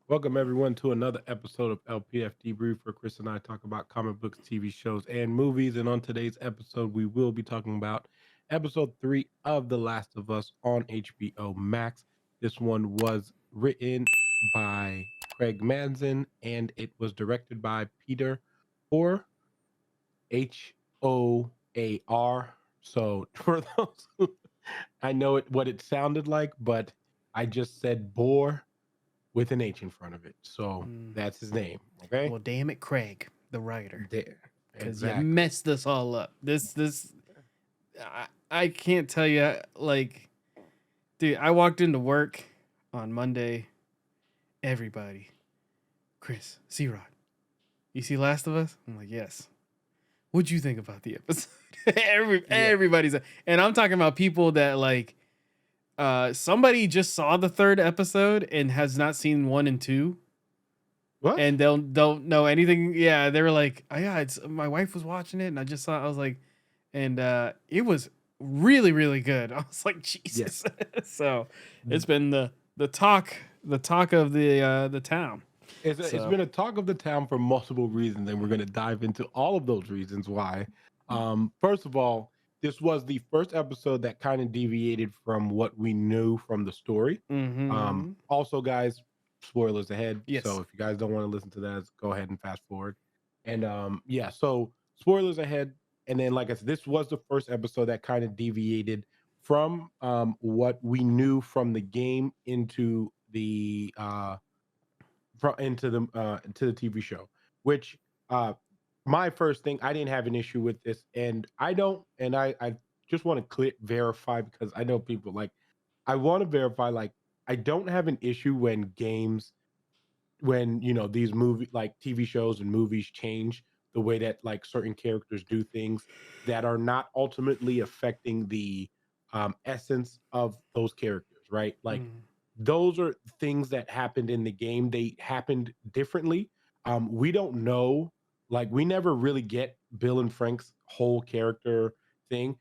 Welcome everyone to another episode of LPF Debrief, where Chris and I talk about comic books, TV shows, and movies. And on today's episode, we will be talking about episode 3 of The Last of Us on HBO Max. This one was written by Craig Manzin and it was directed by Peter Hoare, Hoar. So for those I know what it sounded like, but I just said bore with an H in front of it. So Mm. that's his name. Okay. Well, damn it, Craig, the writer, There. because you Exactly. messed this all up. I can't tell you. Like, dude, I walked into work on Monday. Everybody, Chris, C-Rod, you see Last of Us? I'm like, yes. What'd you think about the episode? Yeah. Everybody's, and I'm talking about people that like, somebody just saw the third episode and has not seen 1 and 2, What? and they'll don't know anything. Yeah, they were like, oh, yeah, it's my wife was watching it, and I just saw. I was like, and it was really really good. I was like, Yeah. Jesus. So it's been the talk of the town. It's So been a talk of the town for multiple reasons, and we're going to dive into all of those reasons why. First of all, this was the first episode that kind of deviated from what we knew from the story. mm-hmm. Also, guys, spoilers ahead. So Yes. if you guys don't want to listen to that, go ahead and fast forward. And yeah, so spoilers ahead. And then, like I said, this was the first episode that kind of deviated from what we knew from the game into the TV show, which uh my first thing, I didn't have an issue with this, and I don't, and I just want to verify, because I know people like, I want to verify, like, I don't have an issue when games, when these like TV shows and movies change the way that like certain characters do things that are not ultimately affecting the essence of those characters, right? Like, Mm. those are things that happened in the game. They happened differently. We don't know, like, we never really get Bill and Frank's whole character thing.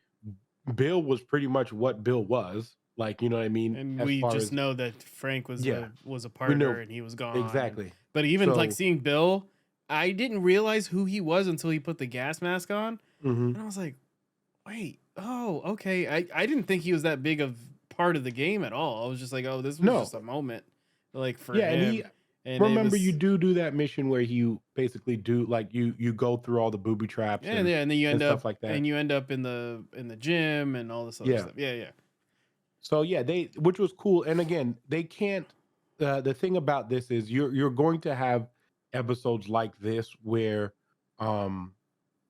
Bill was pretty much what Bill was, like, you know what I mean, And as we far just as, know that Frank was yeah, a we partner know and he was gone. And exactly. but even like So seeing Bill, I didn't realize who he was until he put the gas mask on, mhm. and I was like, wait, oh, okay. I didn't think he was that big of part of the game at all. I was just like, oh, this was No, just a moment, like for yeah, and he, him, and it remember, you was, do that mission where you basically do, like, you go through all the booby traps yeah, yeah. And then and stuff like that. you end up in the gym and all this other Yeah. stuff. Yeah, yeah. So yeah, they, which was cool. And again, they can't. The thing about this is you're going to have episodes like this where um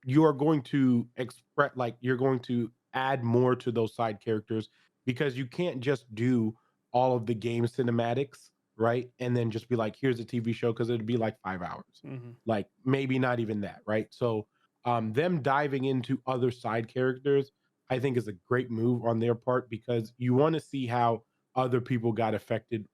you are going to express, like, you're going to add more to those side characters, because you can't just do all of the game cinematics, right? And then just be like, here's a TV show, because it'd be like 5 hours, Hmm. like maybe not even that, right? So them diving into other side characters, I think, is a great move on their part, because you want to see how other people got affected,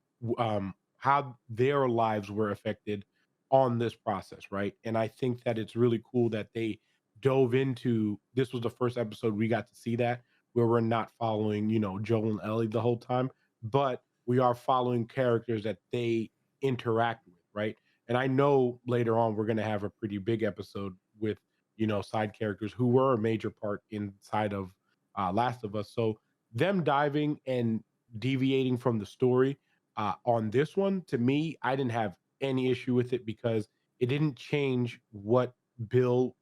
how their lives were affected on this process, right? And I think that it's really cool that they dove into, this was the first episode we got to see that, where we're not following, Joel and Ellie the whole time, but we are following characters that they interact with, right? And I know later on we're going to have a pretty big episode with, side characters who were a major part inside of Last of Us. So them diving and deviating from the story on this one, to me, I didn't have any issue with it, because it didn't change what Bill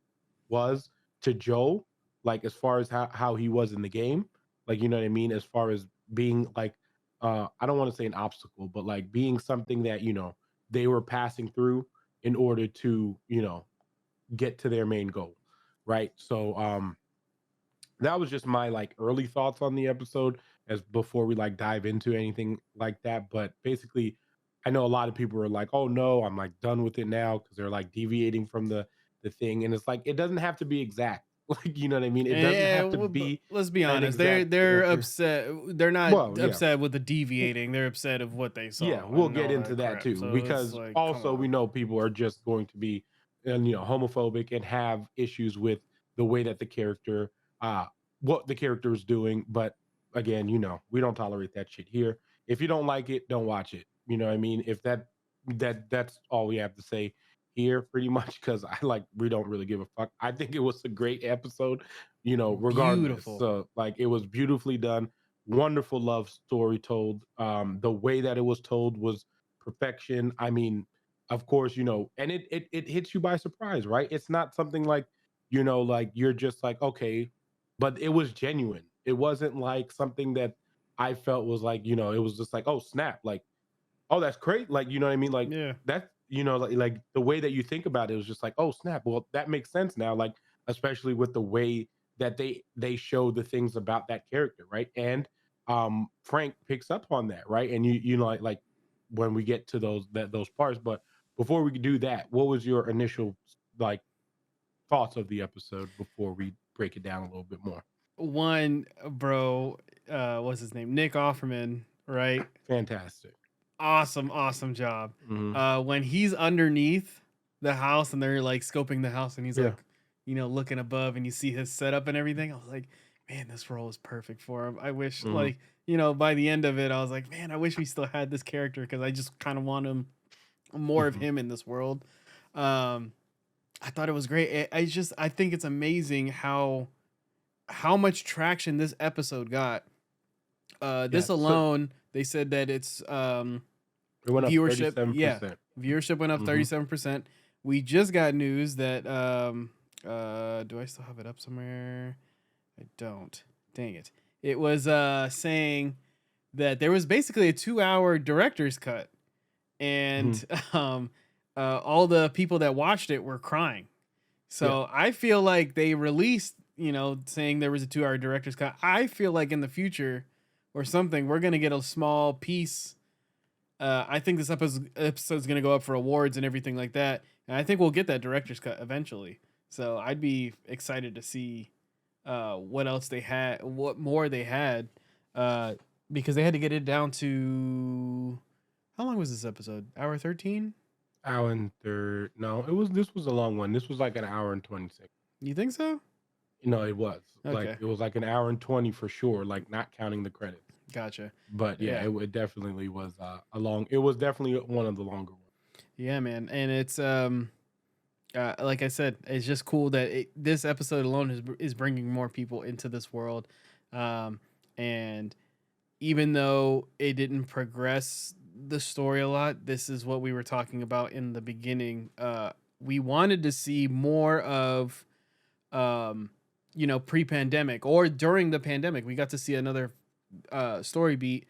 was to Joel, like, as far as how he was in the game. Like, you know what I mean? As far as being like, I don't want to say an obstacle, but like being something that, they were passing through in order to, get to their main goal. Right. So that was just my like early thoughts on the episode, as before we like dive into anything like that. But basically, I know a lot of people are like, oh no, I'm like done with it now, because they're like deviating from the thing. And it's like, it doesn't have to be exact. Like, you know what I mean? It doesn't Yeah, have to well, but be let's be an honest. exact They're answer. upset. They're not Well, yeah. upset with the deviating. They're upset of what they Yeah, saw we'll and get all into that that crap. too, So it's because like, come also we on. know people are just going to be, and homophobic, and have issues with the way that the character, uh what the character is doing. But again, we don't tolerate that shit here. If you don't like it, don't watch it. You know what I mean? If that that's all we have to say here, pretty much, because we don't really give a fuck. I think it was a great episode, regardless. Beautiful. So like it was beautifully done, wonderful love story told. The way that it was told was perfection. I mean, of course, and it hits you by surprise, right? It's not something like, like you're just like, okay, but it was genuine. It wasn't like something that I felt was like, it was just like, oh snap, like, oh, that's great. Like, you know what I mean? Like Yeah. that's, like the way that you think about it was just like, oh snap. Well, that makes sense now. Like, especially with the way that they show the things about that character, right? And Frank picks up on that, right? And like when we get to those parts. But before we do that, what was your initial like thoughts of the episode before we break it down a little bit more? One, bro, what's his name? Nick Offerman, right? Fantastic. Awesome job. Hmm. When he's underneath the house and they're like scoping the house and he's Yeah. like, looking above and you see his setup and everything, I was like, man, this role is perfect for him. I wish, Hmm. by the end of it, I was like, man, I wish we still had this character because I just kind of want him more of Hmm. him in this world. Um, I thought it was great. I think it's amazing how much traction this episode got. Yeah. This So alone, they said that it's it went up viewership. Yeah, 37%. viewership went up Hmm. 37%. We just got news that do I still have it up somewhere? I don't. Dang it. It was saying that there was basically a 2-hour director's cut, Hmm. and all the people that watched it were crying. Yeah. So I feel like they released, saying there was a 2-hour director's cut. I feel like in the future or something, we're gonna get a small piece. I think this episode's gonna go up for awards and everything like that, and I think we'll get that director's cut eventually. So I'd be excited to see what else they had, what more they had, uh, because they had to get it down to how long was this episode? Hour 13? Hour and third. No, this was a long one. This was like an hour and 26. You think so? No, it was. Like Okay, it was like an hour and 20 for sure, like not counting the credits. gotcha. But yeah, Yeah, it definitely was it was definitely one of the longer ones. yeah, man, and it's like I said, it's just cool that this episode alone is bringing more people into this world, and even though it didn't progress the story a lot, this is what we were talking about in the beginning. We wanted to see more of, pre-pandemic or during the pandemic. We got to see another story beat.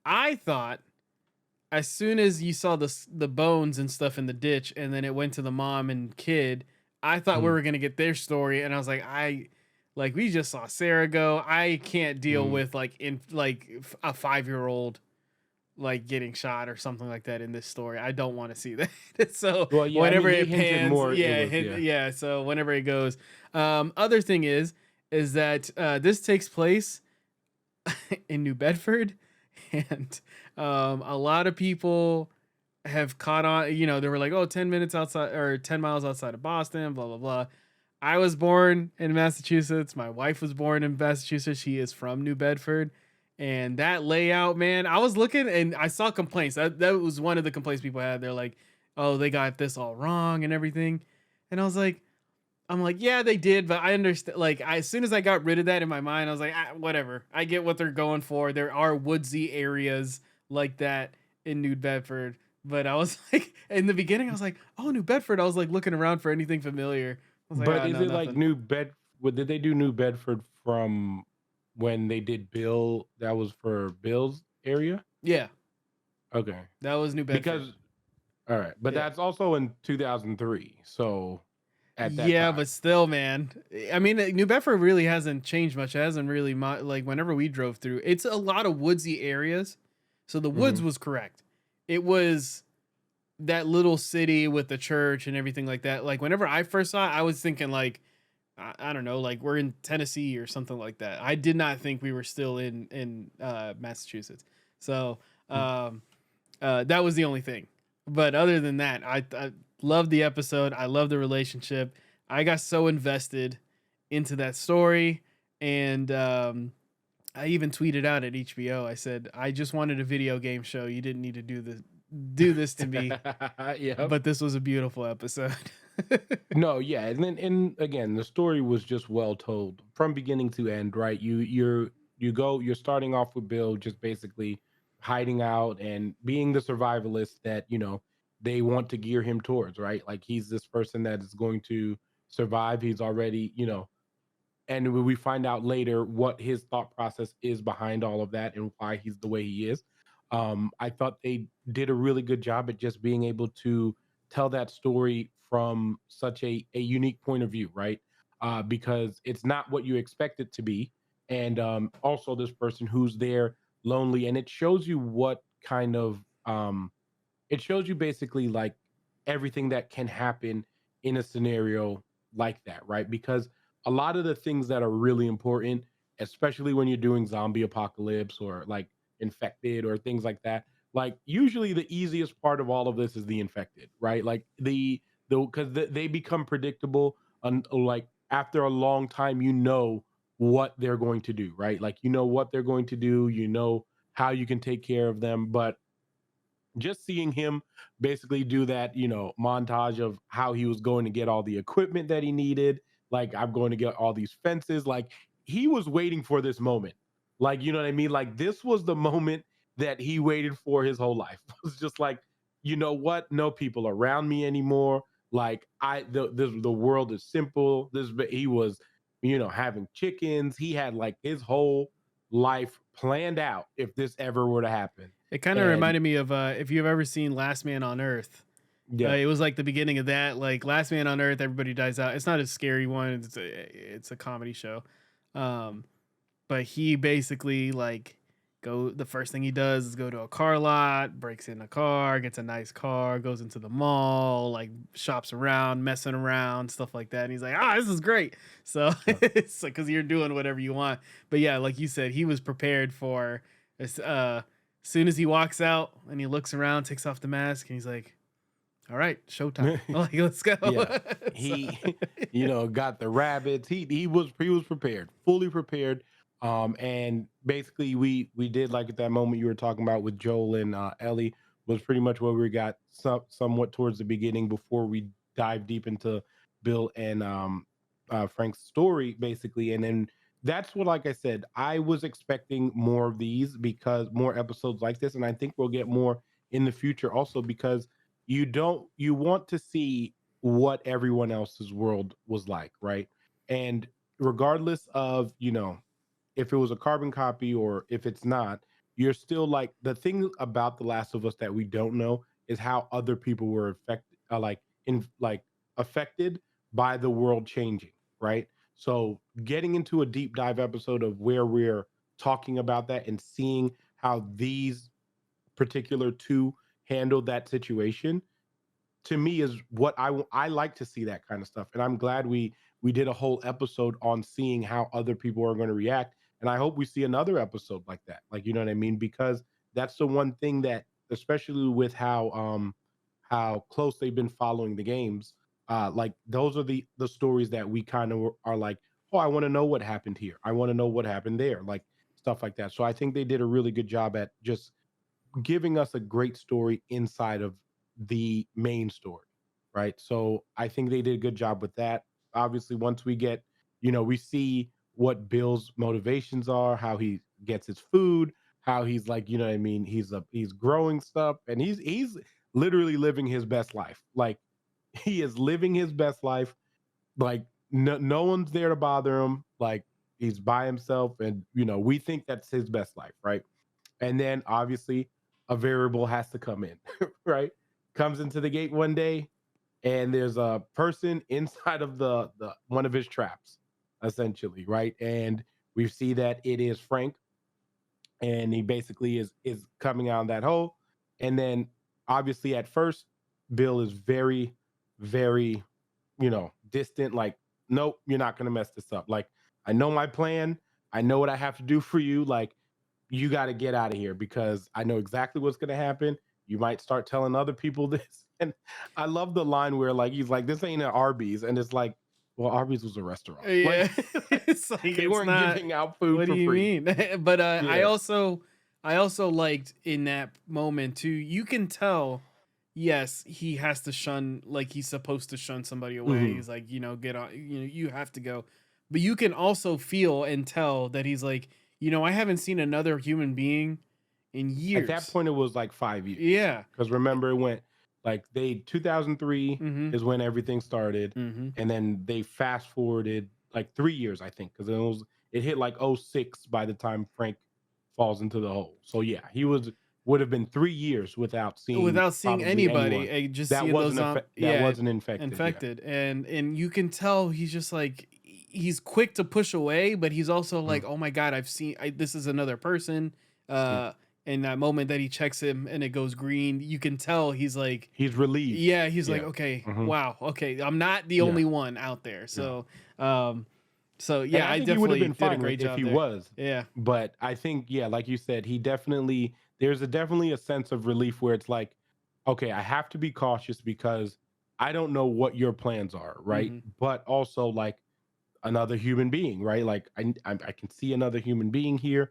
I thought as soon as you saw the bones and stuff in the ditch, and then it went to the mom and kid, I thought we Mhm, were gonna get their story, and I was like, we just saw Sarah go. I can't deal mhm. with a 5-year-old like getting shot or something like that in this story. I don't want to see that. So Well, yeah, I whenever mean, they it hinted pans, more. It was yeah. yeah. So whenever it goes, other thing is that this takes place in New Bedford, and a lot of people have caught on. They were like, "Oh, 10 minutes outside or 10 miles outside of Boston." Blah blah blah. I was born in Massachusetts. My wife was born in Massachusetts. She is from New Bedford. And that layout, man, I was looking and I saw complaints. That was one of the complaints people had. They're like, "Oh, they got this all wrong and everything." And I'm like, yeah, they did, but I understand. Like, as soon as I got rid of that in my mind, I was like, whatever. I get what they're going for. There are woodsy areas like that in New Bedford, but I was like, in the beginning, I was like, oh, New Bedford. I was like looking around for anything familiar. I was like, But oh is no, it like nothing. New Bed? What did they do New Bedford from when they did Bill? That was for Bill's area. Yeah, Okay, that was New Bedford. because all right, but Yeah. that's also in 2003. So at that Yeah, but time. still, man. I mean, New Bedford really hasn't changed much. It hasn't really, like, whenever we drove through, it's a lot of woodsy areas. So the woods Hmm. was correct. It was that little city with the church and everything like that. Like, whenever I first saw it, I was thinking, like, I don't know, like we're in Tennessee or something like that. I did not think we were still in Massachusetts. So, that was the only thing. But other than that, I love the episode. I love the relationship. I got so invested into that story, and I even tweeted out at HBO. I said I just wanted a video game show. You didn't need to do do this to me, Yep. but this was a beautiful episode. No, yeah, and then and again, the story was just well told from beginning to end, right? You're starting off with Bill just basically hiding out and being the survivalist that, they want to gear him towards, right? Like he's this person that is going to survive. He's already, and we find out later what his thought process is behind all of that and why he's the way he is. I thought they did a really good job at just being able to tell that story from such a unique point of view, right? Because it's not what you expect it to be, and also this person who's there lonely, and it shows you what kind of it shows you basically like everything that can happen in a scenario like that, right? Because a lot of the things that are really important, especially when you're doing zombie apocalypse or like infected or things like that, like usually the easiest part of all of this is the infected, right? Like because they become predictable, like after a long time, what they're going to do, right? Like what they're going to do, how you can take care of them, but just seeing him basically do that, montage of how he was going to get all the equipment that he needed. Like, I'm going to get all these fences. Like, he was waiting for this moment. Like, you know what I mean? Like, this was the moment that he waited for his whole life. It was just like, you know what? No people around me anymore. Like, the world is simple. He was, having chickens. He had like his whole life planned out if this ever were to happen. It kind of And reminded me of if you've ever seen Last Man on Earth. yeah. It was like the beginning of that. Like Last Man on Earth, everybody dies out. It's not a scary one. It's a comedy show. Um, but he basically like go. The first thing he does is go to a car lot, breaks in a car, gets a nice car, goes into the mall, like shops around, messing around, stuff like that. And he's like, this is great. So Yeah. it's because you're doing whatever you want. But yeah, like you said, he was prepared for this. Soon as he walks out and he looks around, takes off the mask, and he's like, all right, showtime. Like, let's go. Yeah. So, He, got the rabbits. He was prepared, fully prepared. And basically we did like at that moment you were talking about with Joel and Ellie was pretty much what we got somewhat towards the beginning before we dive deep into Bill and Frank's story, basically. And then that's what, like I said, I was expecting more of these because more episodes like this, and I think we'll get more in the future also because you want to see what everyone else's world was like, right? And regardless of, if it was a carbon copy or if it's not, you're still like the thing about The Last of Us that we don't know is how other people were affected, affected by the world changing, right? So getting into a deep dive episode of where we're talking about that and seeing how these particular two handled that situation to me is what I like to see that kind of stuff, and I'm glad we did a whole episode on seeing how other people are going to react, and I hope we see another episode like that, like you know what I mean, because that's the one thing that, especially with how close they've been following the games, like those are the stories that we kind of are like, oh, I want to know what happened here, I want to know what happened there, like stuff like that. So I think they did a really good job at just giving us a great story inside of the main story, right? So I think they did a good job with that. Obviously, once we get, we see what Bill's motivations are, how he gets his food, how he's like, you know what I mean? He's growing stuff and he's literally living his best life. Like he is living his best life. Like no one's there to bother him. Like he's by himself and we think that's his best life, right? And then obviously a variable has to come in, right? Comes into the gate one day, and there's a person inside of the one of his traps, essentially, right? And we see that it is Frank, and he basically is coming out of that hole. And then obviously at first, Bill is very, very, distant, like, nope, you're not gonna mess this up. Like, I know my plan, I know what I have to do for you. Like, you got to get out of here because I know exactly what's going to happen. You might start telling other people this. And I love the line where like he's like, this ain't an Arby's. And it's like, well, Arby's was a restaurant. Like, yeah, it's like they it's weren't not. giving out food What do for you free. mean? But I Yeah. also I also liked in that moment too. You can tell, yes, he has to shun, like he's supposed to shun somebody away. Hmm. He's like, get on, you have to go. But you can also feel and tell that he's like, I haven't seen another human being in At that years. point, it was like 5 years Yeah. because remember it went like they 2003 Mm-hmm. is when everything started, Mm-hmm. and then they fast forwarded like 3 years, I think, because it hit like '06 by the time Frank falls into the hole. So yeah, he would have been 3 years without seeing Without seeing probably anyone anybody, just that seeing those wasn't that yeah, wasn't infected. Yeah. infected, and you can tell he's just like he's quick to push away, but he's also Mm, like, oh my god, this is another person. yeah. In that moment that he checks him and it goes green, you can tell he's like, He's relieved. yeah, he's like, Yeah. okay, Hmm. wow, okay, I'm not the Yeah. only one out there. No. Um, so And yeah, I I think he would have definitely been did a fine great if job he there. was. Yeah, But I think, yeah, like you said, there's definitely a sense of relief where it's like, okay, I have to be cautious because I don't know what your plans are, right? hmm, But also like another human being, right? Like I can see another human being here,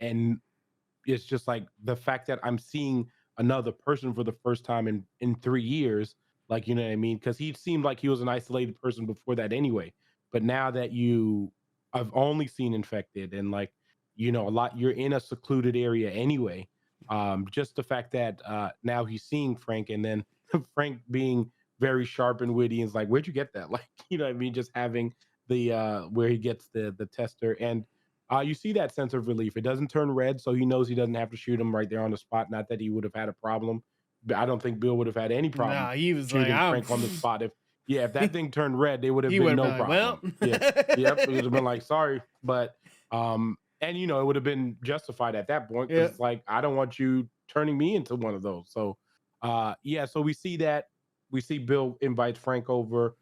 and it's just like the fact that I'm seeing another person for the first time in 3 years, like you know what I mean? Because he seemed like he was an isolated person before that anyway. But now that I've only seen infected and like a lot, you're in a secluded area anyway. Just the fact that now he's seeing Frank, and then Frank being very sharp and witty, and is like, "Where'd you get that?" Like, you know what I mean? Just having the where he gets the tester, and you see that sense of relief. It doesn't turn red, so he knows he doesn't have to shoot him right there on the spot. Not that he would have had a problem, but I don't think Bill would have had any problem nah, he was like, shooting I'm. Frank on the spot. If that thing turned red, there would have He would been have no been like, well, problem. Yeah, yep, he would have been like, sorry, but and it would have been justified at that point because yeah, it's like I don't want you turning me into one of those. So, yeah, so we see that we see Bill invites Frank over,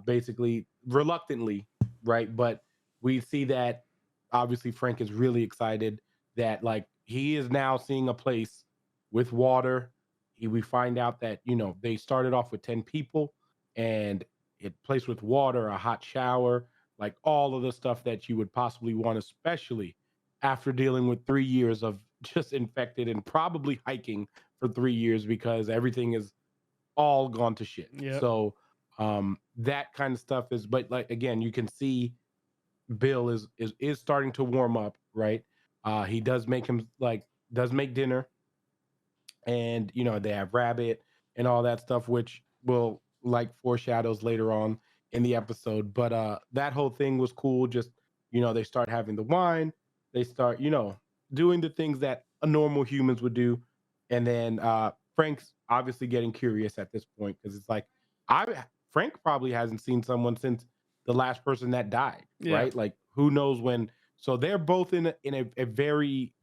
basically reluctantly, right? But we see that obviously Frank is really excited that like he is now seeing a place with water. We find out that they started off with 10 people, and it place with water, a hot shower, like all of the stuff that you would possibly want, especially after dealing with 3 years of just infected and probably hiking for 3 years because everything is all gone to shit. yep, So that kind of stuff is, but like again, you can see Bill is starting to warm up, right? He does make dinner, and they have rabbit and all that stuff, which will like foreshadows later on in the episode. But that whole thing was cool. Just they start having the wine, they start doing the things that a normal humans would do, and then Frank's obviously getting curious at this point because it's like I Frank probably hasn't seen someone since the last person that died, yeah, right? Like who knows when. So they're both a very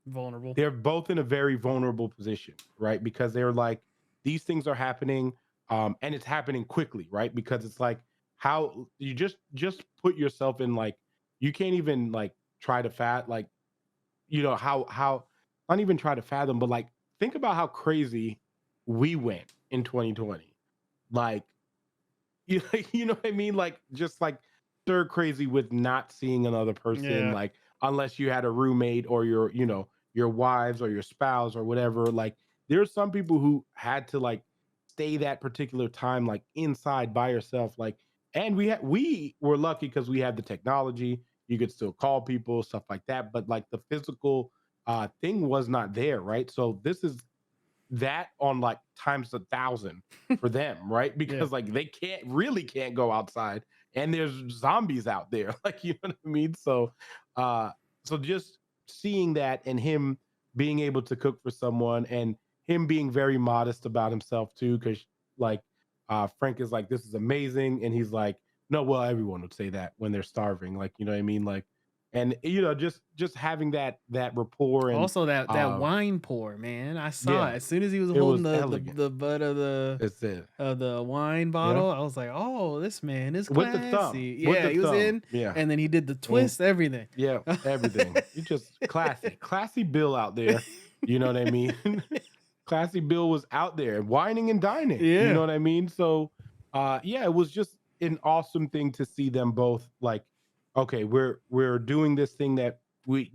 vulnerable. they're both in a very vulnerable position, right? Because they're like, these things are happening, and it's happening quickly, right? Because it's like how you just put yourself in like you can't even like try to like how not even try to fathom, but like think about how crazy we went in 2020. Like you know what I mean? Like just like stir crazy with not seeing another person, Yeah, like unless you had a roommate or your wives or your spouse or whatever. Like there are some people who had to like stay that particular time like inside by yourself. Like, and we were lucky because we had the technology. You could still call people, stuff like that. But like the physical thing was not there, right? So this is that on like times 1,000 for them, right? yeah. Because like they can't go outside, and there's zombies out there, like you know what I mean. So, uh, so just seeing that and him being able to cook for someone, and him being very modest about himself too, because like Frank is like, this is amazing, and he's like, no, well, everyone would say that when they're starving, like you know what I mean, like, and just having that rapport and Also, that uh wine pour, man, I saw yeah, it as soon as he was it holding was the elegant. the butt of It's it. the wine Yeah. bottle. I was like, oh, this man is With the thumb. classy. With Yeah, the he was thumb. in, Yeah. and then he did the Mhm. twist, everything. Yeah. Everything. You just classy. Classy Bill out there. You know what I mean? Classy Bill was out there whining and dining. You know Yeah, what I mean? So yeah, it was just an awesome thing to see them both like, okay, we're doing this thing that we,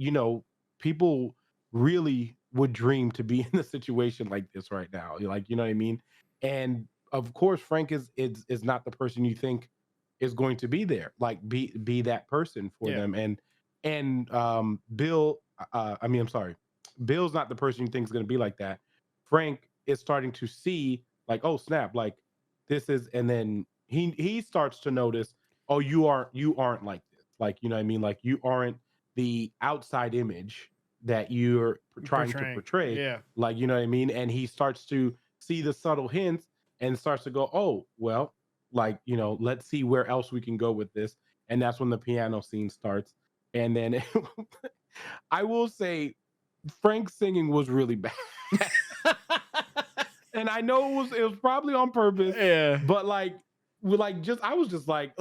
people really would dream to be in a situation like this right now. Like, you know what I mean? And of course, Frank is not the person you think is going to be there. Like, be that person for Yeah. them. And Bill, I mean, I'm sorry, Bill's not the person you think is going to be like that. Frank is starting to see, like, oh snap, like this is, and then he starts to notice, oh, you aren't like this. Like, you know what I mean? Like, you aren't the outside image that you're trying to Portraying. portray. Yeah. Like, you know what I mean? And he starts to see the subtle hints and starts to go, oh, well, like, let's see where else we can go with this. And that's when the piano scene starts. And then I will say Frank's singing was really bad. And I know it was probably on purpose, Yeah. but like, just I was just like,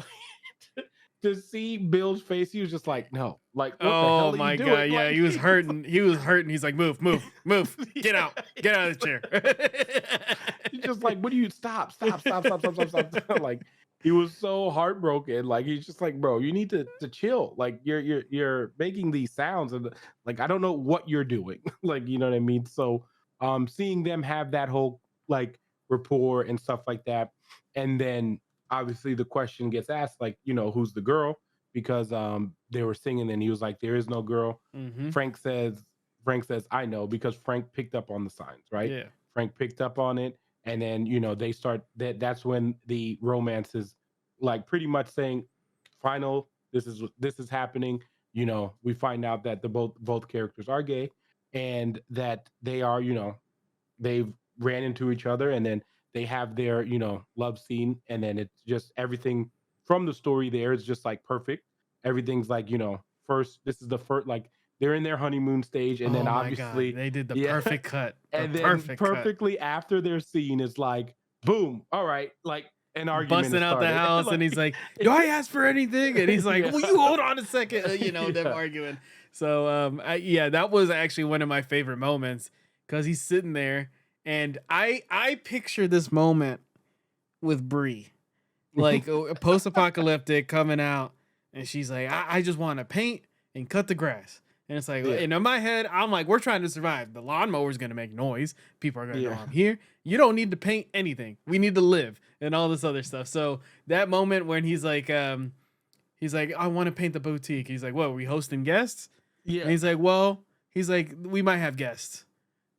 to see Bill's face, he was just like, no, like, what the Oh hell are you my doing? god, yeah, Like, he was he was hurting. He was hurting. He's like, move, move, move, get out, like, get out of the chair. he's just like, what do you stop. Like, he was so heartbroken. Like, he's just like, bro, you need to chill. Like, you're making these sounds, and like, I don't know what you're doing. Like, you know what I mean? So seeing them have that whole like rapport and stuff like that, and then obviously the question gets asked, like, who's the girl? Because they were singing, and he was like, there is no girl. Mm-hmm. Frank says, I know, because Frank picked up on the signs, right? Yeah. Frank picked up on it, and then they start that's when the romance is like pretty much saying final, this is happening. We find out that the both characters are gay, and that they are, they've ran into each other, and then they have their love scene, and then it's just everything from the story there is just like perfect. Everything's like, first, this is the first, like, they're in their honeymoon stage, and then Oh my god, obviously, they did the yeah. perfect cut. The And then perfect cut. perfectly after their scene is like, boom, all right, like an argument Busting has out the started. house, and he's like, "Do I ask for anything?" And he's like, Yeah. "Will you hold on a second?" Them Yeah. arguing. So, yeah, that was actually one of my favorite moments because he's sitting there, and I picture this moment with Bree, like post-apocalyptic coming out, and she's like, I just want to paint and cut the grass. And it's like, Yeah. and in my head, I'm like, we're trying to survive. The lawnmower's gonna make noise. People are gonna know Yeah. I'm here. You don't need to paint anything. We need to live and all this other stuff. So that moment when he's like, I want to paint the boutique. He's like, what, are we hosting guests? And Yeah. he's like, well, he's like, we might have guests.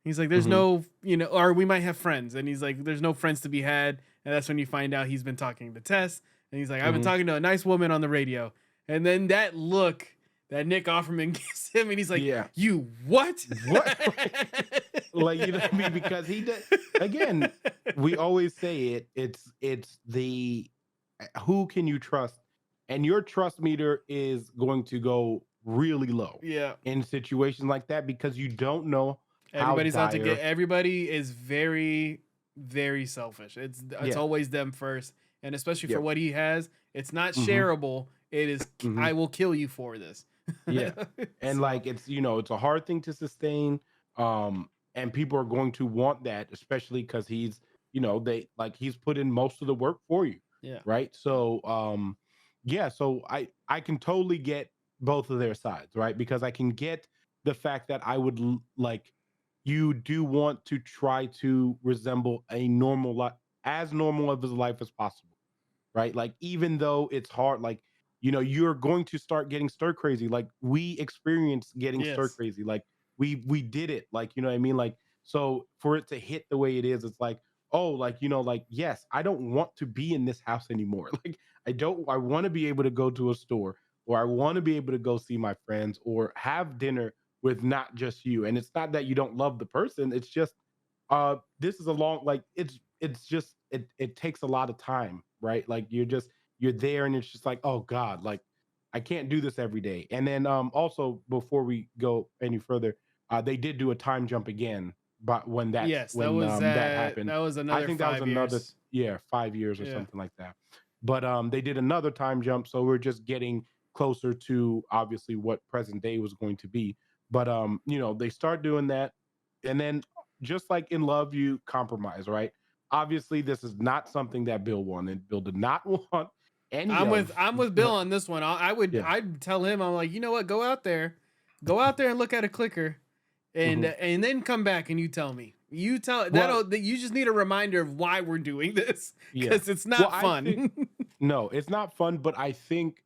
He's like, there's Mhm. no, or we might have friends. And he's like, there's no friends to be had. And that's when you find out he's been talking to Tess. And he's like, I've been Mhm. talking to a nice woman on the radio. And then that look that Nick Offerman gives him, and he's like, Yeah. you what? What? Like, you know what I mean? Because he does, again, we always say it's the who can you trust? And your trust meter is going to go really low Yeah. in situations like that, because you don't know how Everybody's out to get, dire. everybody is very, very selfish. It's Yeah. always them first. And especially for Yep. what he has, it's not Mhm. shareable. It is, Mhm. I will kill you for this. Yeah. And So, like, it's a hard thing to sustain. And people are going to want that, especially because he's put in most of the work for you. yeah. Right. So yeah, so I can totally get both of their sides, right? Because I can get the fact that I would like, you do want to try to resemble a normal life, as normal of his life as possible, right? Like, even though it's hard, like, you're going to start getting stir crazy. Like, we experienced getting stir Yes. crazy. Like, we did it. Like, you know what I mean? Like, so for it to hit the way it is, it's like, oh, like, like, yes, I don't want to be in this house anymore. Like, I want to be able to go to a store, or I want to be able to go see my friends, or have dinner with not just you. And it's not that you don't love the person. It's just this is a long, like, it's just, it takes a lot of time, right? Like, you're there, and it's just like, oh god, like, I can't do this every day. And then also, before we go any further, they did do a time jump again, but Yes. when that happened, That was I another think that was 5 years. another, yeah, 5 years or Yeah. something like that. But they did another time jump, so we're just getting closer to obviously what present day was going to be. But they start doing that, and then, just like in love, you compromise, right? Obviously, this is not something that Bill wanted. Bill did not want any of, I'm with Bill on this one. yeah. I'd tell him, I'm like, you know what? Go out there and look at a clicker and Mhm. and then come back and you tell me. You tell Well, that you just need a reminder of why we're doing this yeah. because it's Well, not I think fun. no, it's not fun, but I think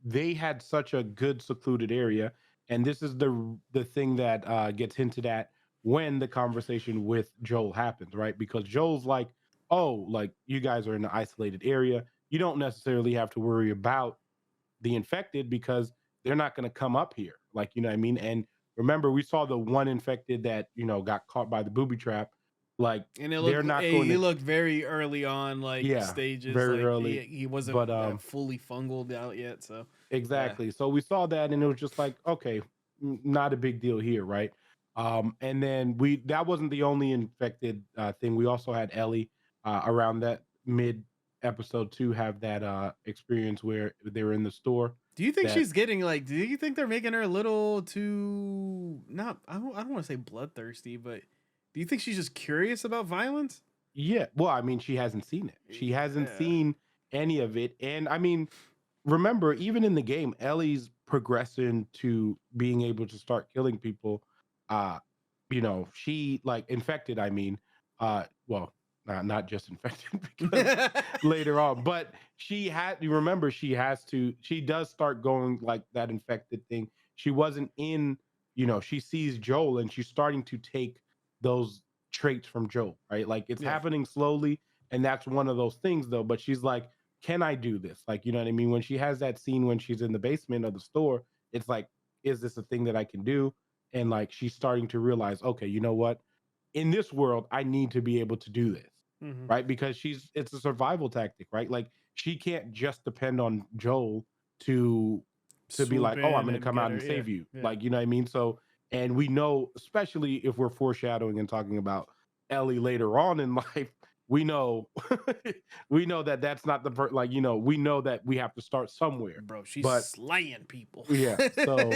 they had such a good secluded area, and this is the thing that gets hinted at when the conversation with Joel happens, right? Because Joel's like, "Oh, like you guys are in an isolated area. You don't necessarily have to worry about the infected because they're not going to come up here." Like, you know what I mean? And remember, we saw the one infected that got caught by the booby trap. Like, And it they're looked not going he to, looked very early on, like yeah, stages, very like early, he wasn't but fully fungled out yet. So yeah, exactly. So we saw that and it was just like, okay, not a big deal here, right? And then that wasn't the only infected thing. We also had Ellie around that mid episode 2 have that experience where they were in the store do you think that she's getting like? Do you think they're making her a little too not? I don't want to say bloodthirsty, but do you think she's just curious about violence? yeah, well, I mean, she hasn't seen it. She hasn't Yeah. seen any of it. And I mean, remember, even in the game, Ellie's progressing to being able to start killing people. Uh, she like infected, I mean, well, not just infected because later on, but you remember, she does start going like that infected thing. She wasn't in, she sees Joel and she's starting to take those traits from Joel, right? Like it's Yeah. happening slowly. And that's one of those things though. But she's like, can I do this? Like, you know what I mean? When she has that scene when she's in the basement of the store, it's like, is this a thing that I can do? And like she's starting to realize, okay, you know what? In this world, I need to be able to do this, Hmm. right? Because it's a survival tactic, right? Like she can't just depend on Joel to be Swoop like, oh, I'm in gonna and come get out her. and Yeah. save you. Yeah. Like, you know what I mean? So, and we know, especially if we're foreshadowing and talking about Ellie later on in life, we know we know that that's not like, we know that we have to start somewhere. Bro, she's But slaying people. yeah, so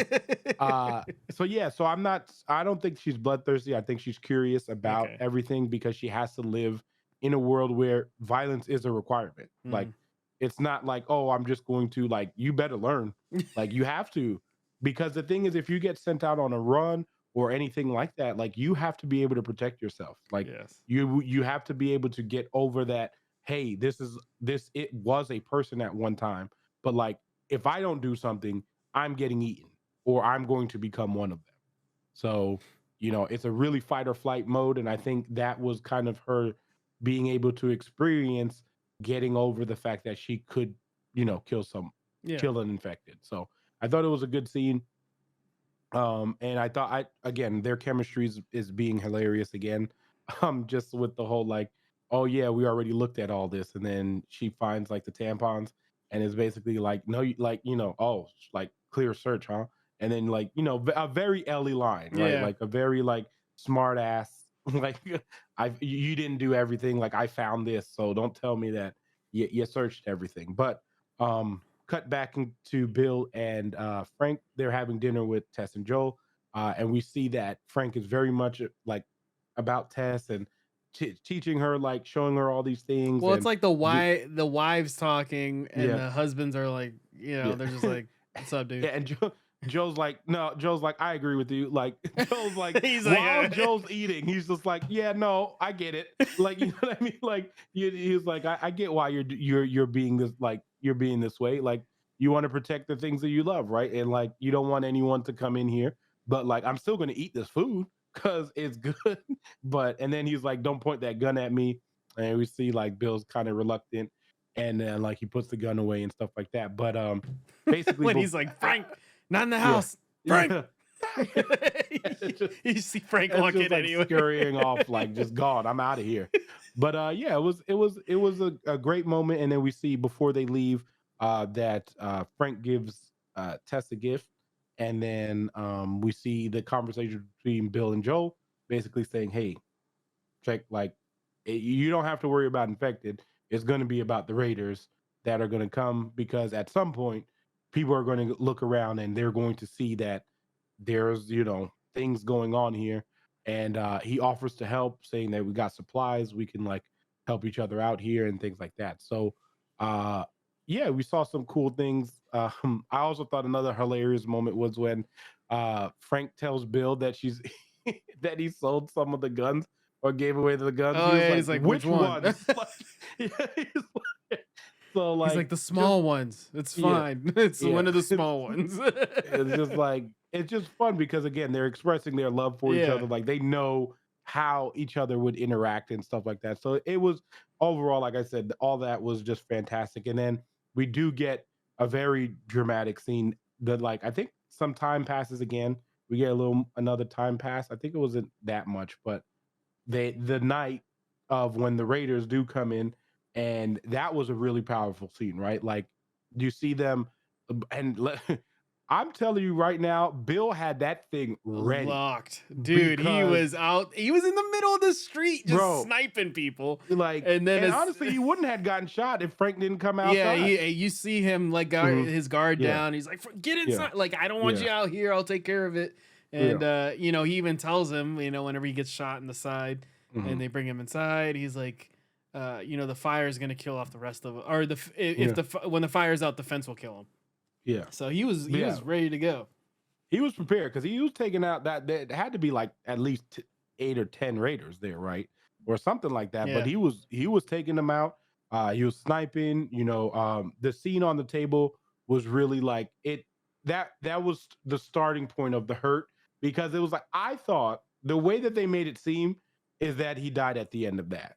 I don't think she's bloodthirsty. I think she's curious about Okay. everything because she has to live in a world where violence is a requirement. Like Mhm. it's not like, oh, I'm just going to, like, you better learn. Like you have to, because the thing is, if you get sent out on a run or anything like that, like you have to be able to protect yourself. Like Yes. you have to be able to get over that, hey, it was a person at one time, but like if I don't do something, I'm getting eaten or I'm going to become one of them. So, it's a really fight or flight mode. And I think that was kind of her being able to experience getting over the fact that she could, Yeah. kill an infected. So I thought it was a good scene. And I thought again, their chemistry is being hilarious again. Just with the whole like, oh yeah, we already looked at all this, and then she finds like the tampons, and it's basically like, no, like oh, like clear search, huh? And then like a very Ellie line, right? Yeah. Like a very like smart ass, like you didn't do everything. Like I found this, so don't tell me that you searched everything. But cut back into Bill and Frank. They're having dinner with Tess and Joel, and we see that Frank is very much like about Tess and teaching her, like showing her all these things. Well, it's And like the wives talking and yeah, the husbands are like, yeah, they're just like, "What's up, dude?" yeah. And Joe's like, no, Joe's like, I agree with you. Like, Joe's like, He's like, while Joel's eating, he's just like, yeah, no, I get it. Like, you know what I mean? Like, he's like, I get why you're being this, like, you're being this way. Like, you want to protect the things that you love, right? And like, you don't want anyone to come in here, but like, I'm still gonna eat this food because it's good. But and then he's like, don't point that gun at me. And we see like Bill's kind of reluctant, and then like he puts the gun away and stuff like that. But basically, when he's like, "Frank, not in the yeah, house, Frank." yeah. It's just You see Frank it's walk just in like anyway. scurrying off, like just gone. I'm out of here. But yeah, it was a great moment. And then we see before they leave that Frank gives Tess a gift, and then we see the conversation between Bill and Joel, basically saying, "Hey, check like you don't have to worry about infected. It's going to be about the Raiders that are going to come because at some point people are going to look around and they're going to see that there's things going on here." And he offers to help, saying that we got supplies, we can like help each other out here and things like that. So uh yeah, we saw some cool things. I also thought another hilarious moment was when Frank tells Bill that she's that he sold some of the guns or gave away the guns. He Oh was yeah, like, he's like, which which one? ones? Like, yeah, so He's like like the just small ones. It's yeah, fine. It's one yeah. of the small ones. It's just like it's just fun because again, they're expressing their love for each Yeah. other. Like they know how each other would interact and stuff like that. So it was overall, like I said, all that was just fantastic. And then we do get a very dramatic scene that like I think some time passes again. We get a little another time pass. I think it wasn't that much, but the night of when the Raiders do come in, and that was a really powerful scene, right? Like you see them, and I'm telling you right now, Bill had that thing ready Locked. Dude, he because, was out. He was in the middle of the street just bro, sniping people. like, And then and as honestly, he wouldn't have gotten shot if Frank didn't come yeah, outside. you see him like Mhm. his guard Yeah, down. He's like, Get yeah, inside. Like, I don't want yeah, you out here. I'll take care of it." yeah. And he even tells him, whenever he gets shot in the side and Mhm. they bring him inside, he's like, the fire is gonna kill off the rest of or if Yeah, when the fire's out, the fence will kill him. yeah, So he yeah. was ready to go. He was prepared because he was taking out that had to be like at least 8 or 10 Raiders there, right, or something like that. But Yeah. he was taking them out. He was sniping. The scene on the table was really like it. That was the starting point of the hurt because it was like I thought the way that they made it seem is that he died at the end of that,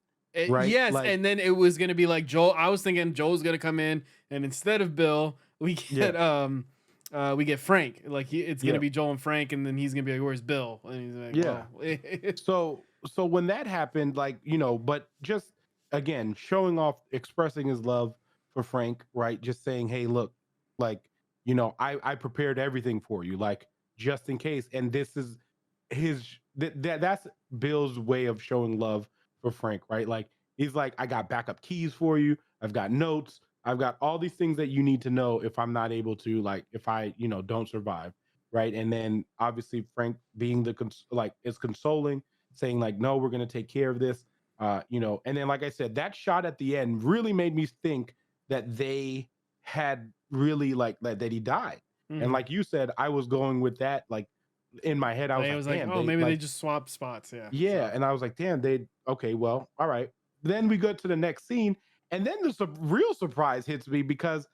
right? Yes, Like and then it was gonna be like Joel. I was thinking Joel's gonna come in, and instead of Bill, yeah, we get Frank. Like it's gonna yeah, be Joel and Frank, and then he's gonna be like, "Where's Bill?" And he's like, yeah. "Well, So when that happened, like, but just again, showing off, expressing his love for Frank, right? Just saying, hey, look, like, I prepared everything for you, like, just in case. And this is that's Bill's way of showing love for Frank, right? Like, he's like, I got backup keys for you, I've got notes, I've got all these things that you need to know if I'm not able to, like, if I, don't survive. Right. And then obviously Frank being like is consoling, saying like, no, we're going to take care of this. And then, like I said, that shot at the end really made me think that they had really like that he died. And hmm like you said, I was going with that. Like in my head, I was like, it like, was like, damn, oh, they maybe they like, just swapped spots." Yeah. yeah. So And I was like, damn, okay, well, all right. Then we go to the next scene. And then the real surprise hits me because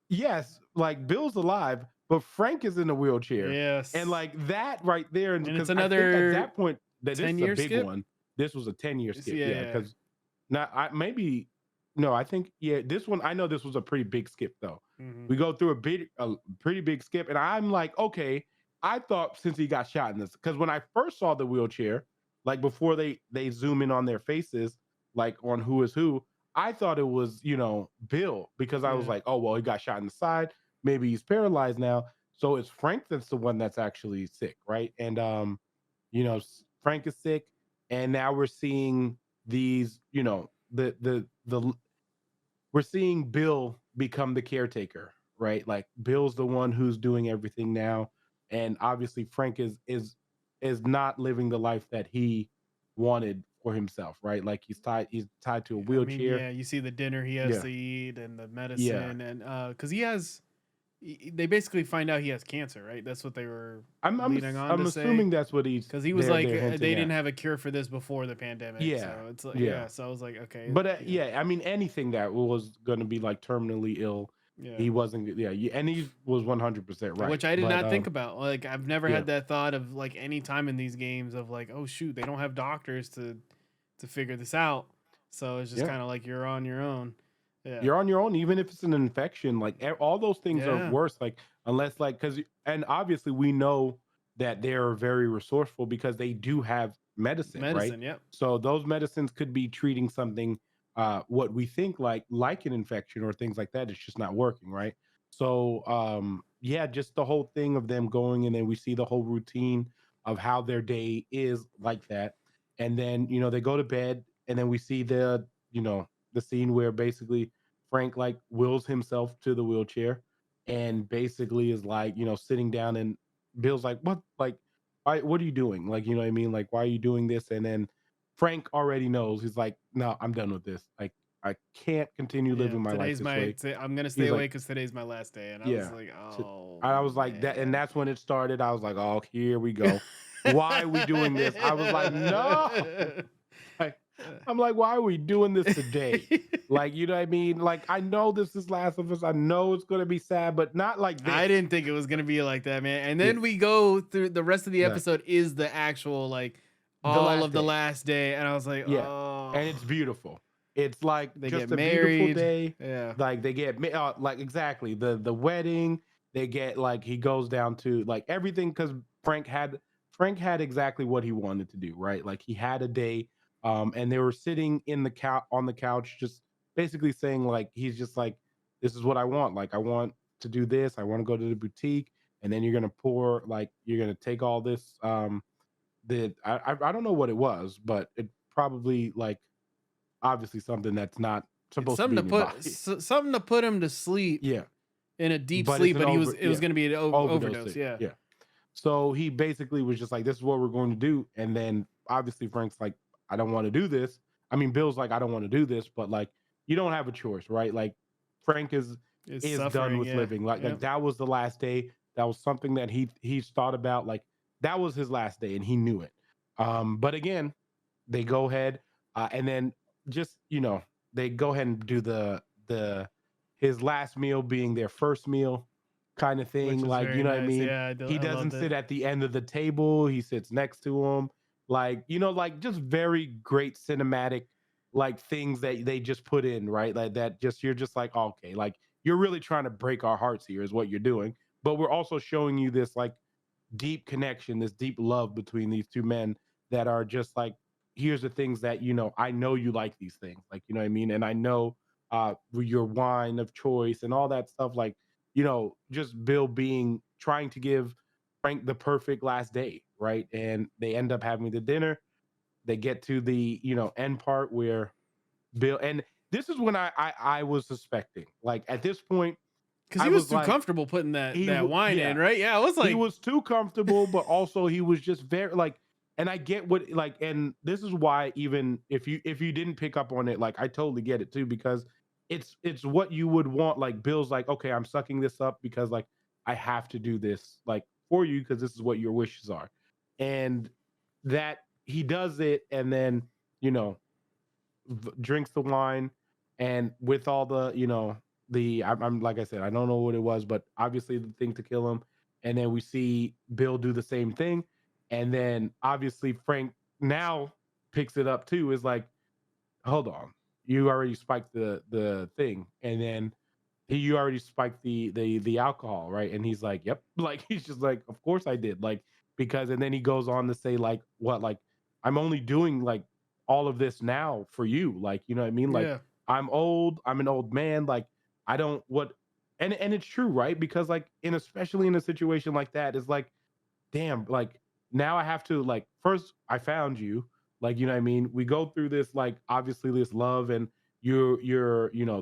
yes, like Bill's alive, but Frank is in a wheelchair. And yes, like that right there, and and it's because I think at another that point that this is a 10-year big skip. one. This was a 10-year skip, Yeah, yeah. yeah. Because now I maybe no, I think yeah, this one I know this was a pretty big skip though. hmm We go through a pretty big skip, and I'm like, okay, I thought since he got shot in this, because when I first saw the wheelchair, like before they zoom in on their faces, like on who is who, I thought it was Bill because I was Yeah. like, oh well, he got shot in the side, maybe he's paralyzed now, so it's Frank that's the one that's actually sick, right? And Frank is sick, and now we're seeing these, the we're seeing Bill become the caretaker, right? Like Bill's the one who's doing everything now, and obviously Frank is not living the life that he wanted for himself, right? Like he's tied to a I mean, wheelchair. yeah, you see the dinner he has Yeah, to eat and the yeah. medicine, and because they basically find out he has cancer, right? That's what they were leading on I'm to say. assuming that's what he's Because he was like, they're they hinting didn't at. have a cure for this before the pandemic, Yeah, so it's like, yeah. yeah. So I was like, okay, But yeah, yeah, I mean anything that was going to be like terminally ill, yeah. he wasn't. Yeah, and he was 100% right. Which I did But not think about. Like, I've never yeah, had that thought of like any time in these games of like, oh shoot, they don't have doctors to figure this out. So it's just yeah. kind of like you're on your own. Yeah, You're on your own, even if it's an infection. Like all those things are yeah, worse. Like unless like because and obviously we know that they're very resourceful because they do have medicine, right? medicine. Yep. So those medicines could be treating something what we think like an infection or things like that. It's just not working, right? So yeah, just the whole thing of them going and then we see the whole routine of how their day is like that. And then, they go to bed and then we see the scene where basically Frank like wills himself to the wheelchair and basically is like, sitting down and Bill's like, what? Like, what are you doing? Like, you know what I mean? Like, why are you doing this? And then Frank already knows. He's like, no, I'm done with this. Like, I can't continue Yeah, living my life this way. I'm gonna stay He's away like, because today's my last day, and I was yeah. like, To- oh I was like that, and man. that's when it started. I was like, oh, here we go. Why are we doing this? I was like, no. Like, I'm like, why are we doing this today? Like, you know what I mean? Like, I know this is Last of Us. I know it's gonna be sad, but not like I this. didn't think it was gonna be like that, man. And Yeah, then we go through the rest of the yeah. episode is the actual like The all last of the day. last day, and I was like, Yeah, oh, and it's beautiful. It's like they get just a beautiful married. day. Yeah, Like they get like exactly the wedding. They get like he goes down to like everything because Frank had exactly what he wanted to do, right? Like he had a day, and they were sitting in the on the couch, just basically saying like he's just like this is what I want. Like I want to do this. I want to go to the boutique, and then you're gonna pour like you're gonna take all this that I don't know what it was, but it probably like obviously something that's not it's supposed to something be to in your put body. something to put him to sleep Yeah, in a deep but it's sleep, an but over it was yeah gonna be an overdose overdose. thing. Yeah, Yeah, so he basically was just like, "This is what we're going to do," and then obviously Frank's like, "I don't want to do this." I mean, Bill's like, "I don't want to do this," but like you don't have a choice, right? Like Frank it's is done suffering. with Yeah, living. Like yeah. that was the last day. That was something that he's thought about. Like that was his last day, and he knew it. But again, they go ahead and then just they go ahead and do the his last meal being their first meal kind of thing, Which was like very you know what I nice. mean. Yeah, He I doesn't loved sit it. at the end of the table, he sits next to him, like like just very great cinematic like things that they just put in, right? Like that just you're just like, oh, okay, like you're really trying to break our hearts here is what you're doing, but we're also showing you this like deep connection, this deep love between these two men that are just like, here's the things that I know you like these things, like you know what I mean, and I know your wine of choice and all that stuff, like just Bill being trying to give Frank the perfect last day, right? And they end up having the dinner. They get to the end part where Bill and this is when I was suspecting, like at this point Because I he was was too like comfortable putting that wine yeah, in, right? Yeah, I was he like, was too comfortable, but also he was just very like, and I get what like, and this is why even if you didn't pick up on it, like I totally get it too, because it's what you would want. Like Bill's like, okay, I'm sucking this up because like I have to do this like for you because this is what your wishes are, and that he does it, and then you know drinks the wine, and with all the I'm like I said, I don't know what it was, but obviously the thing to kill him, and then we see Bill do the same thing, and then obviously Frank now picks it up too. Is like, hold on, you already spiked the thing, and then you already spiked the alcohol, right? And he's like, yep. Like he's just like, of course I did. Like because and then he goes on to say like what like I'm only doing like all of this now for you. Like, you know what I mean? Like yeah, I'm old, I'm an old man, like I don't what and it's true, right? Because like in especially in a situation like that, it's like damn, like now I have to like first I found you, like you know what I mean. We go through this like obviously this love, and you're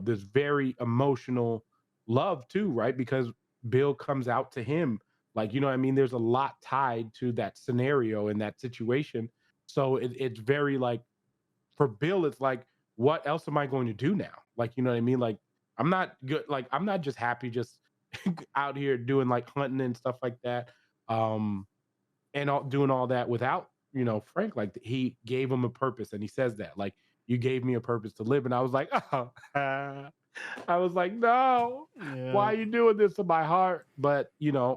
this very emotional love too, right? Because Bill comes out to him, like you know what I mean. There's a lot tied to that scenario and that situation, so it's very like for Bill, it's like what else am I going to do now? Like you know what I mean? Like I'm not good. Like I'm not just happy just out here doing like hunting and stuff like that. Um, and doing all that without Frank, like he gave him a purpose, and he says that like you gave me a purpose to live, and I was like, oh, I was like, no, why yeah. are you doing this to my heart? But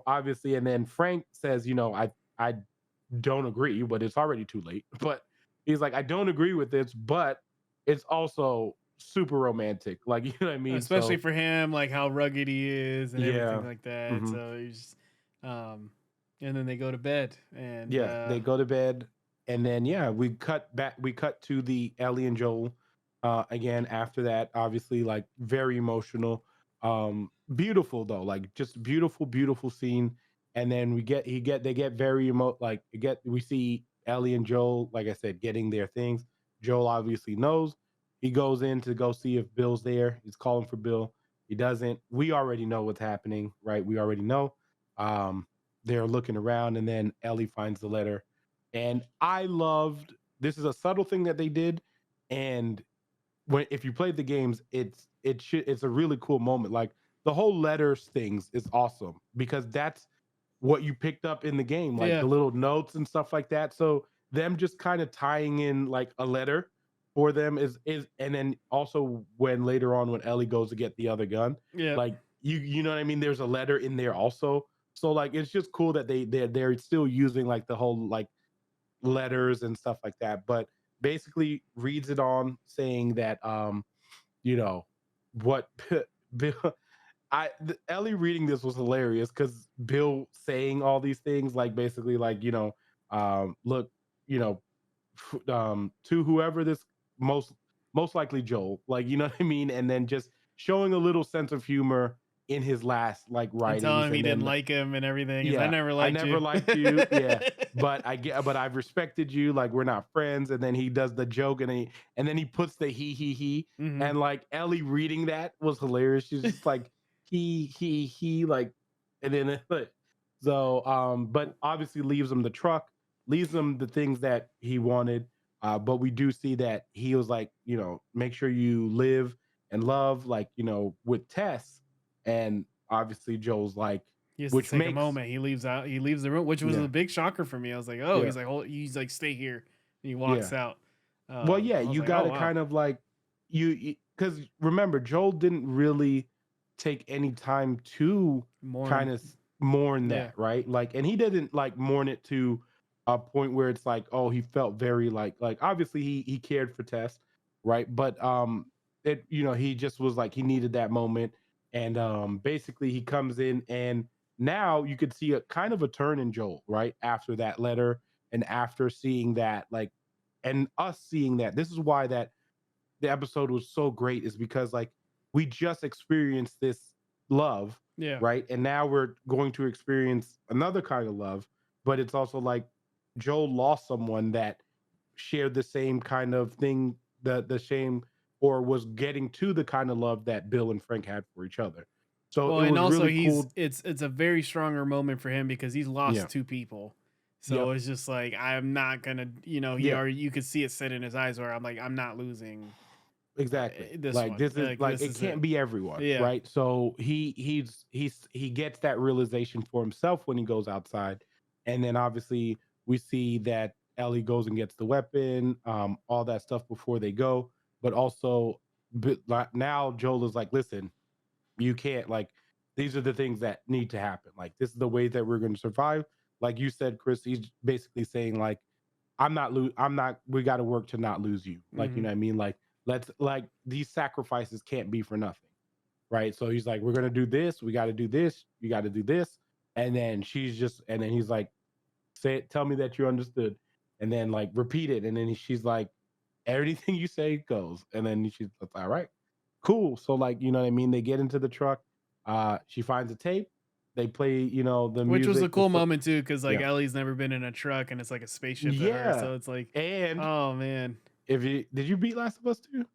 obviously, and then Frank says, I don't agree, but it's already too late. But he's like, I don't agree with this, but it's also super romantic, like you know what I mean. Especially So for him, like how rugged he is and everything yeah. like that. Hmm. So he's, um, and then they go to bed, and Yeah, they go to bed, and then yeah, we cut back. We cut to the Ellie and Joel again after that. Obviously, like very emotional, beautiful though, like just beautiful, beautiful scene. And then they get very like we see Ellie and Joel, like I said, getting their things. Joel obviously knows. He goes in to go see if Bill's there. He's calling for Bill. He doesn't. We already know what's happening, right? We already know. Um, they're looking around, and then Ellie finds the letter. And I loved this is a subtle thing that they did. And when if you played the games, it's a really cool moment. Like the whole letters things is awesome because that's what you picked up in the game, like Yeah. the little notes and stuff like that. So them just kind of tying in like a letter for them is and then also when later on when Ellie goes to get the other gun, Yeah. like you know what I mean? There's a letter in there also. So like it's just cool that they're still using like the whole like letters and stuff like that. But basically reads it on saying that you know what Bill Ellie reading this was hilarious because Bill saying all these things like basically like look you know to whoever this most most likely Joel, like you know what I mean, and then just showing a little sense of humor in his last like And tell writings, him he and didn't then like him and everything. He's, I yeah, never I liked never you. liked you. Yeah. But I've respected you. Like we're not friends. And then he does the joke and then he puts the he. Hmm. And like Ellie reading that was hilarious. She's just like he like and then so but obviously leaves him the truck, leaves him the things that he wanted. But we do see that he was like, make sure you live and love, like, with Tess. And obviously Joel's like, He has to which take a makes moment. He leaves out. He leaves the room, which was yeah, a big shocker for me. I was like, oh, yeah, he's like, hold, he's like, stay here. And he walks yeah. out. Well, yeah, I was you like, got oh to wow. kind of like because remember, Joel didn't really take any time to kind Mourn. of mourn Yeah. that, right? Like, and he didn't like mourn it to a point where it's like, oh, he felt very like obviously he cared for Tess, right? But it he just was like he needed that moment, and basically he comes in, and now you could see a kind of a turn in Joel, right, after that letter and after seeing that like and us seeing that. This is why that the episode was so great, is because like we just experienced this love, Yeah. right? And now we're going to experience another kind of love, but it's also like Joel lost someone that shared the same kind of thing, the same, or was getting to the kind of love that Bill and Frank had for each other. So Well, it and was also really he's cool. it's a very stronger moment for him because he's Yeah. lost two people. So Yep. it's just like I'm not gonna, he Yeah. already, you could see it set in his eyes where I'm like, I'm not losing Exactly. this Like one. this is Like like this it is it. can't be everyone, Yeah. right? So he gets that realization for himself when he goes outside, and then obviously we see that Ellie goes and gets the weapon, all that stuff before they go, but also but like now Joel is like, listen, you can't like these are the things that need to happen. Like this is the way that we're going to survive. Like you said, Chris, he's basically saying like I'm not we got to work to not lose you. Like, you Hmm. know what I mean? Like let's like these sacrifices can't be for nothing. Right? So he's like we're going to do this, we got to do this, you got to do this. And then and then he's like say it, tell me that you understood. And then like repeat it, and then she's like everything you say goes. And then she's like, all right. Cool. So like, you know what I mean? They get into the truck. She finds a tape. They play, the Which was a music, the cool moment too, because like yeah. Ellie's never been in a truck and it's like a spaceship to her. Yeah. So it's like, And oh man. if you did you beat Last of Us 2?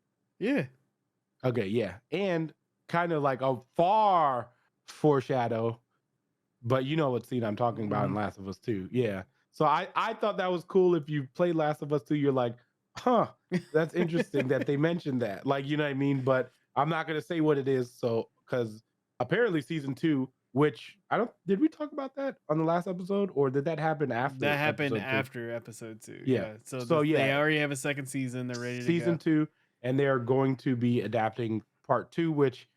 Yeah. Okay, yeah. And kind of like a far foreshadow, but you know what scene I'm talking about in Hmm. Last of Us 2. Yeah. So I thought that was cool. If you played Last of Us 2, you're like, huh, that's interesting that they mentioned that. Like, you know what I mean? But I'm not gonna say what it is. So because apparently season two, which I don't did we talk about that on the last episode, or did that happen after That happened episode two? after episode 2. Yeah. Yeah. So So they yeah, already have a second season. They're ready to season go. two, and they are going to be adapting part two, which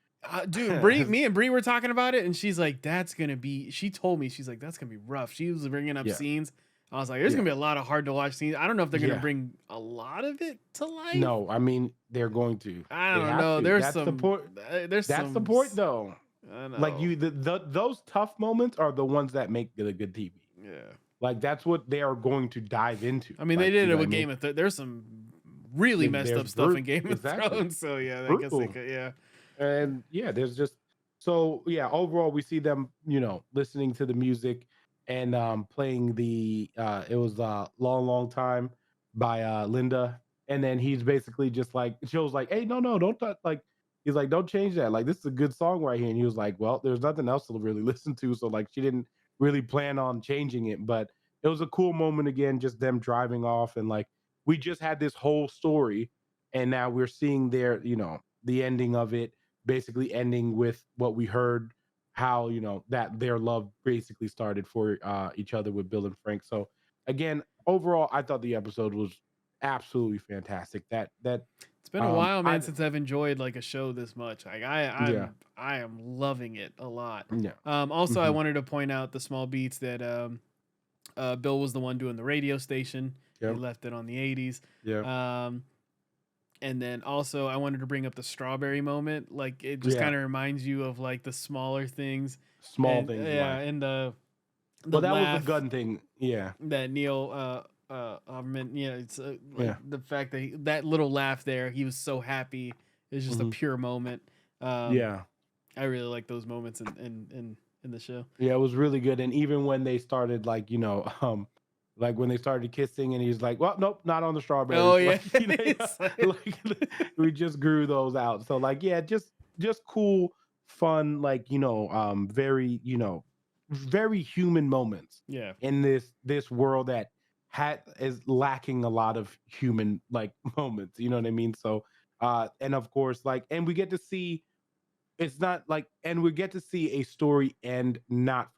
Dude, has, me and Bree were talking about it, and she's like, "That's gonna be." She told me, she's like, "That's gonna be rough." She was bringing up yeah, scenes. I was like, "There's yeah, gonna be a lot of hard to watch scenes." I don't know if they're gonna yeah. bring a lot of it to life. No, I mean they're going to. I They don't have know. to. That's the point. That's the point, though. I Like know. those tough moments are the ones that make the good TV. Yeah. Like that's what they are going to dive into. I mean, they Like, you did know it what I with mean? There's some really messed There's up stuff in brute Game of exactly Thrones. So yeah, I guess they brutal. could. Yeah. And yeah, there's just so yeah, overall we see them, listening to the music and playing the it was long long time by Linda. And then he's basically just like Joe's like, hey, no, don't like he's like, don't change that. Like this is a good song right here. And he was like, well, there's nothing else to really listen to. So like she didn't really plan on changing it. But it was a cool moment again, just them driving off and like we just had this whole story and now we're seeing the ending of it, basically ending with what we heard how that their love basically started for each other with Bill and Frank. So again, overall, I thought the episode was absolutely fantastic. That It's been a while, I man, since I've enjoyed like a show this much. Like yeah, I am loving it a lot. yeah, Also, I hmm, wanted to point out the small beats that Bill was the one doing the radio station. They yep, left it on the 80s. yep, Um, and then also I wanted to bring up the strawberry moment. Like it just yeah. kind of reminds you of like the smaller things, Small and things in yeah, life. and the Well, that was the laugh gun thing. Yeah, that Neil meant, yeah, it's like yeah, the fact that that little laugh there, he was so happy. It's just a hmm, pure moment. Um, yeah. I really like those moments in the show. Yeah, it was really good. And even when they started, like, like when they started kissing, and he's like, "Well, nope, not on the Oh strawberries." yeah, Like, It's like- like we just grew those out. So, like, yeah, just cool, fun, like, very, very human moments yeah, in this world that had is lacking a lot of human like moments. You know what I mean? So, and of course, like, and we get to see it's not like and we get to see a story end not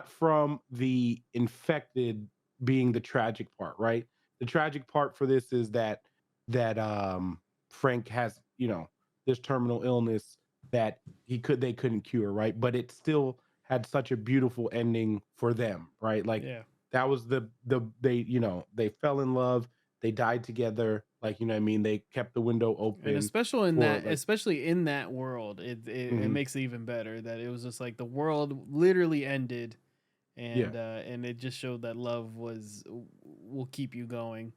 from the infected being the tragic part, right? The tragic part for this is that Frank has, this terminal illness that they couldn't cure, right? But it still had such a beautiful ending for them, right? Like yeah. that was they, they fell in love, they died together, like, what I mean, they kept the window And open for like especially in that world, it mhm, makes it even better that it was just like the world literally ended, yeah. and it just showed that love was will keep you going,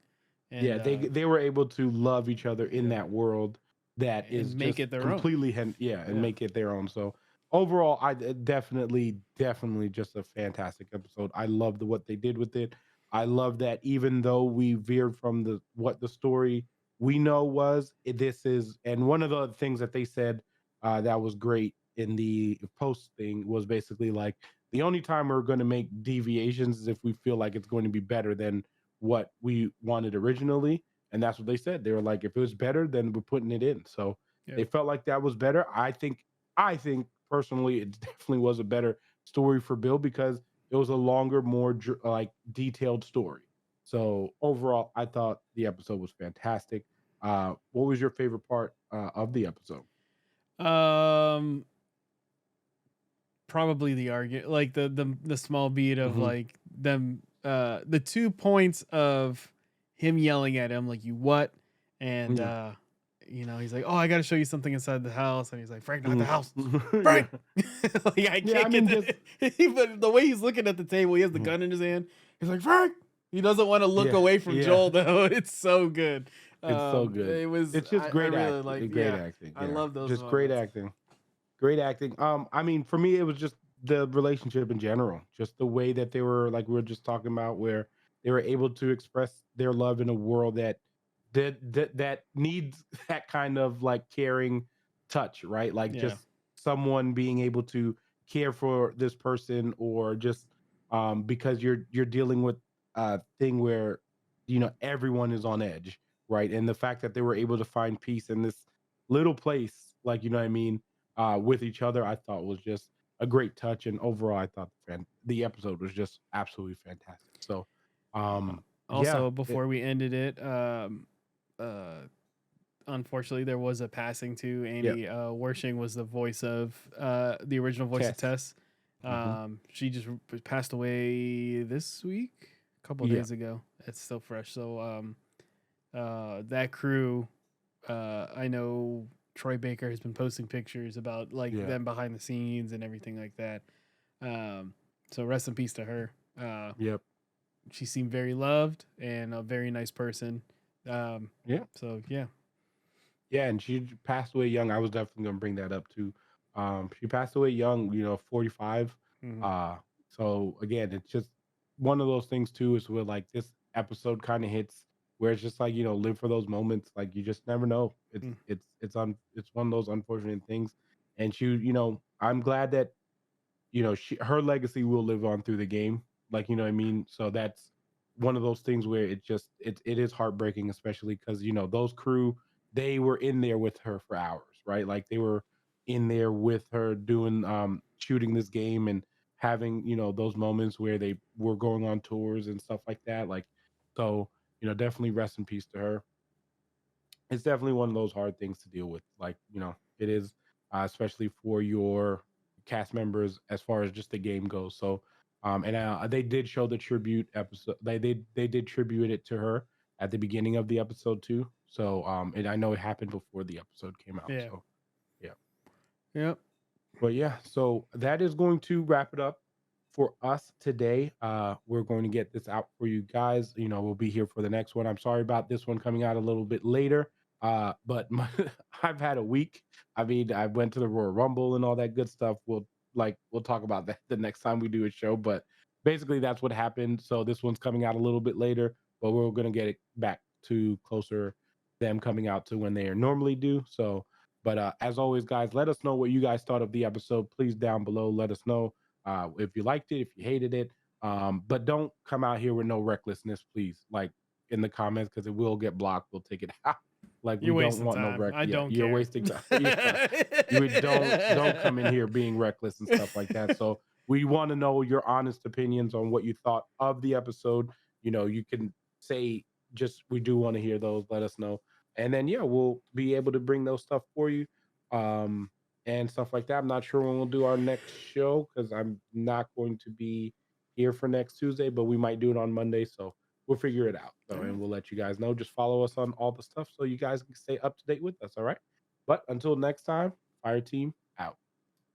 Yeah, and they were able to love each other in yeah, that world that is and make just it their own. completely yeah, and Yeah, make it their own. So overall, definitely just a fantastic episode. I loved what they did with it. I love that even though we veered from the what the story we know was, this is, and one of the things that they said that was great in the post thing was basically like the only time we're going to make deviations is if we feel like it's going to be better than what we wanted originally. And that's what they said. They were like, if it was better, then we're putting it in. So yeah. they felt like that was better. I think personally, it definitely was a better story for Bill because it was a longer, more like detailed story. So overall, I thought the episode was fantastic. What was your favorite part of the episode? Um, Probably the argument, like the small beat of Hmm. like them, the 2 points of him yelling at him like you what, and Yeah. he's like, oh, I got to show you something inside the house, and he's like, Frank, not the Hmm. house, Yeah. Frank. Like I Yeah. I can't get mean, just but the way he's looking at the table, he has the mhm. gun in his hand. He's like, Frank. He doesn't want to look Yeah. away from Yeah. Joel though. It's so good. It's so good. It was It's just I great really acting. like, Great yeah, acting. I Yeah. love those Just great moments. acting. Great acting. I mean, for me, it was just the relationship in general, just the way that they were, like we were just talking about, where they were able to express their love in a world that needs that kind of like caring touch, right? Like Yeah. just someone being able to care for this person, or just because you're dealing with a thing where everyone is on edge, right? And the fact that they were able to find peace in this little place, like, what I mean, with each other, I thought was just a great touch. And overall, I thought the episode was just absolutely fantastic. So, yeah, Also, before we ended it, uh, unfortunately, there was a passing to yeah, Andy. Wershing was the voice of the original voice of Tess, Tess. hmm, She just passed away this week, a couple of yeah, days ago. It's still fresh. So, that crew, I know Troy Baker has been posting pictures about like yeah, them behind the scenes and everything like that. Um, so rest in peace to her. yep, She seemed very loved and a very nice person. Um, yeah, so yeah, yeah. And she passed away young. I was definitely gonna bring that up too. She passed away young, 45. mhm. Uh, so again, it's just one of those things too, is where like this episode kind of hits where it's just like, live for those moments. Like you just never know. It's Mm. it's one of those unfortunate things. And I'm glad that her legacy will live on through the game. Like, what I mean? So that's one of those things where it is heartbreaking, especially because those crew, they were in there with her for hours, right? Like they were in there with her doing shooting this game and having, those moments where they were going on tours and stuff like that. Like, so, definitely rest in peace to her. It's definitely one of those hard things to deal with. Like, it is, especially for your cast members as far as just the game goes. So, and they did show the tribute episode. They did tribute it to her at the beginning of the episode too. So, and I know it happened before the episode came out. Yeah. So, yeah. Yep. But yeah, so that is going to wrap it up for us today. We're going to get this out for you guys. We'll be here for the next one. I'm sorry about this one coming out a little bit later. But I've had a week. I mean, I went to the Royal Rumble and all that good stuff. We'll talk about that the next time we do a show. But basically, that's what happened. So this one's coming out a little bit later, but we're gonna get it back to closer them coming out to when they are normally due. So but as always, guys, let us know what you guys thought of the episode. Please down below, let us know if you liked it, if you hated it. But don't come out here with no recklessness, please. Like in the comments, because it will get blocked. We'll take it out. Like we You're don't wasting want no time. wreck. I Yeah, don't you're care. wasting time. Yeah, you don't come in here being reckless and stuff like that. So we want to know your honest opinions on what you thought of the episode. You can say just we do want to hear those. Let us know, and then yeah, we'll be able to bring those stuff for you, um, and stuff like that. I'm not sure when we'll do our next show because I'm not going to be here for next Tuesday, but we might do it on Monday. So we'll figure it out. So, Yeah. and we'll let you guys know. Just follow us on all the stuff so you guys can stay up to date with us. All right. But until next time, Fire Team out.